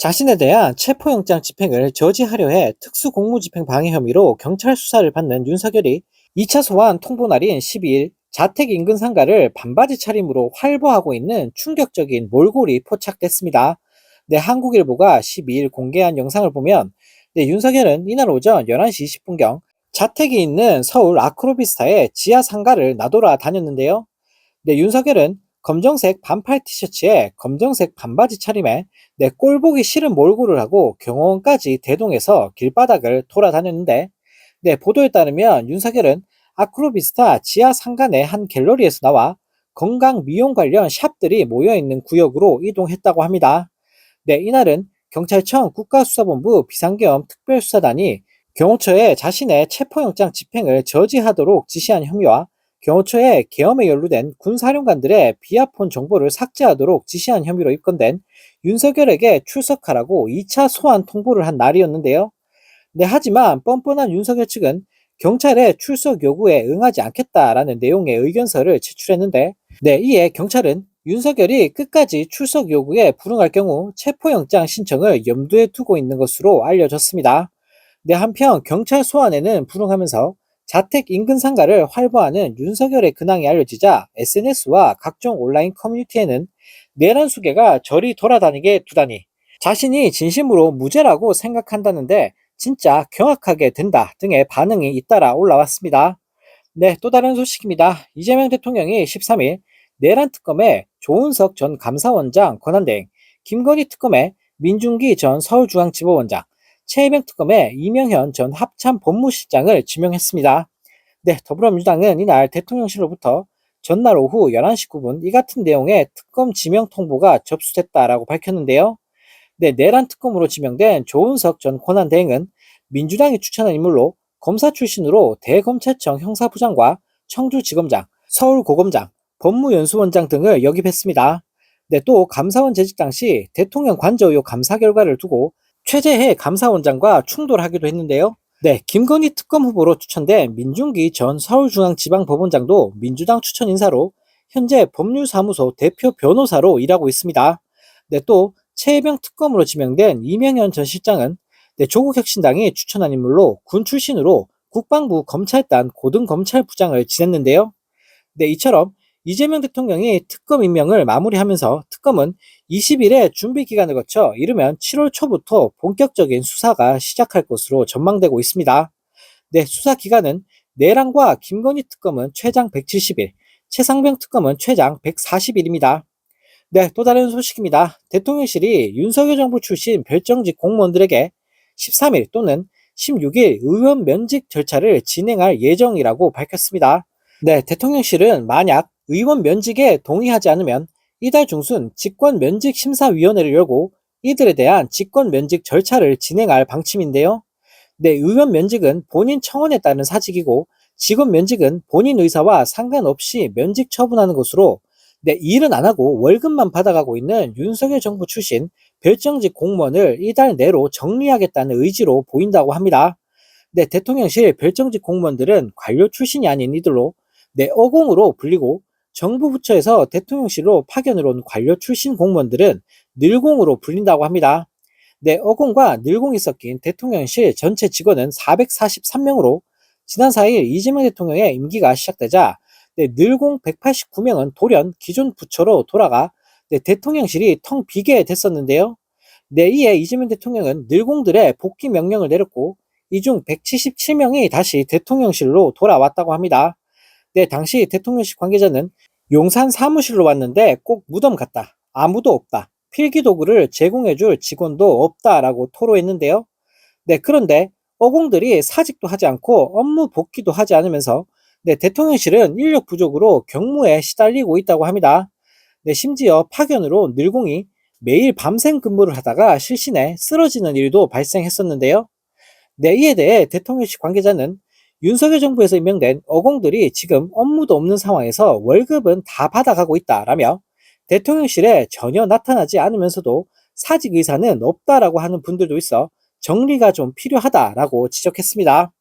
자신에 대한 체포영장 집행을 저지하려 해 특수공무집행 방해 혐의로 경찰 수사를 받는 윤석열이 2차 소환 통보 날인 12일 자택 인근 상가를 반바지 차림으로 활보하고 있는 충격적인 몰골이 포착됐습니다. 네, 한국일보가 12일 공개한 영상을 보면 윤석열은 이날 오전 11시 20분경 자택이 있는 서울 아크로비스타의 지하 상가를 나돌아 다녔는데요. 네, 윤석열은 검정색 반팔 티셔츠에 검정색 반바지 차림에 꼴보기 싫은 몰골을 하고 경호원까지 대동해서 길바닥을 돌아다녔는데, 보도에 따르면 윤석열은 아크로비스타 지하 상가 내 한 갤러리에서 나와 건강 미용 관련 샵들이 모여있는 구역으로 이동했다고 합니다. 네, 이날은 경찰청 국가수사본부 비상계엄 특별수사단이 경호처에 자신의 체포영장 집행을 저지하도록 지시한 혐의와 경호처에 계엄에 연루된 군사령관들의 비아폰 정보를 삭제하도록 지시한 혐의로 입건된 윤석열에게 출석하라고 2차 소환 통보를 한 날이었는데요. 네, 하지만 뻔뻔한 윤석열 측은 경찰의 출석 요구에 응하지 않겠다라는 내용의 의견서를 제출했는데, 이에 경찰은 윤석열이 끝까지 출석 요구에 불응할 경우 체포영장 신청을 염두에 두고 있는 것으로 알려졌습니다. 한편 경찰 소환에는 불응하면서 자택 인근 상가를 활보하는 윤석열의 근황이 알려지자 SNS와 각종 온라인 커뮤니티에는 내란 수계가 저리 돌아다니게 두다니, 자신이 진심으로 무죄라고 생각한다는데 진짜 경악하게 된다 등의 반응이 잇따라 올라왔습니다. 네, 또 다른 소식입니다. 이재명 대통령이 13일 내란 특검에 조은석 전 감사원장 권한대행, 김건희 특검에 민중기 전 서울중앙지법원장, 최혜병 특검에 이명현 전 합참 법무실장을 지명했습니다. 네, 더불어민주당은 이날 대통령실로부터 전날 오후 11시 9분 이 같은 내용의 특검 지명 통보가 접수됐다라고 밝혔는데요. 네, 내란 특검으로 지명된 조은석 전 권한대행은 민주당이 추천한 인물로 검사 출신으로 대검찰청 형사부장과 청주지검장, 서울고검장, 법무연수원장 등을 역임했습니다. 네, 또 감사원 재직 당시 대통령 관저 의혹 감사 결과를 두고 최재해 감사원장과 충돌하기도 했는데요. 네, 김건희 특검 후보로 추천된 민중기 전 서울중앙지방법원장도 민주당 추천 인사로 현재 법률사무소 대표 변호사로 일하고 있습니다. 네, 또 최혜병 특검으로 지명된 이명현 전 실장은 조국혁신당이 추천한 인물로 군 출신으로 국방부 검찰단 고등검찰부장을 지냈는데요. 네, 이처럼 이재명 대통령이 특검 임명을 마무리하면서 특검은 20일의 준비 기간을 거쳐 이르면 7월 초부터 본격적인 수사가 시작할 것으로 전망되고 있습니다. 네, 수사 기간은 내란과 김건희 특검은 최장 170일, 최상병 특검은 최장 140일입니다. 네, 또 다른 소식입니다. 대통령실이 윤석열 정부 출신 별정직 공무원들에게 13일 또는 16일 의원 면직 절차를 진행할 예정이라고 밝혔습니다. 네, 대통령실은 만약 의원 면직에 동의하지 않으면 이달 중순 직권면직심사위원회를 열고 이들에 대한 직권면직 절차를 진행할 방침인데요. 네, 의원 면직은 본인 청원에 따른 사직이고 직원 면직은 본인 의사와 상관없이 면직 처분하는 것으로, 일은 안 하고 월급만 받아가고 있는 윤석열 정부 출신 별정직 공무원을 이달 내로 정리하겠다는 의지로 보인다고 합니다. 네, 대통령실 별정직 공무원들은 관료 출신이 아닌 이들로 어공으로 불리고, 정부 부처에서 대통령실로 파견을 온 관료 출신 공무원들은 늘공으로 불린다고 합니다. 네, 어공과 늘공이 섞인 대통령실 전체 직원은 443명으로 지난 4일 이재명 대통령의 임기가 시작되자 늘공 189명은 돌연 기존 부처로 돌아가 대통령실이 텅 비게 됐었는데요. 이에 이재명 대통령은 늘공들의 복귀 명령을 내렸고 이 중 177명이 다시 대통령실로 돌아왔다고 합니다. 당시 대통령실 관계자는 용산 사무실로 왔는데 꼭 무덤 같다, 아무도 없다, 필기도구를 제공해줄 직원도 없다라고 토로했는데요. 그런데 어공들이 사직도 하지 않고 업무 복귀도 하지 않으면서 대통령실은 인력 부족으로 경무에 시달리고 있다고 합니다. 심지어 파견으로 늘공이 매일 밤샘 근무를 하다가 실신해 쓰러지는 일도 발생했었는데요. 이에 대해 대통령실 관계자는 윤석열 정부에서 임명된 어공들이 지금 업무도 없는 상황에서 월급은 다 받아가고 있다라며 대통령실에 전혀 나타나지 않으면서도 사직 의사는 없다라고 하는 분들도 있어 정리가 좀 필요하다라고 지적했습니다.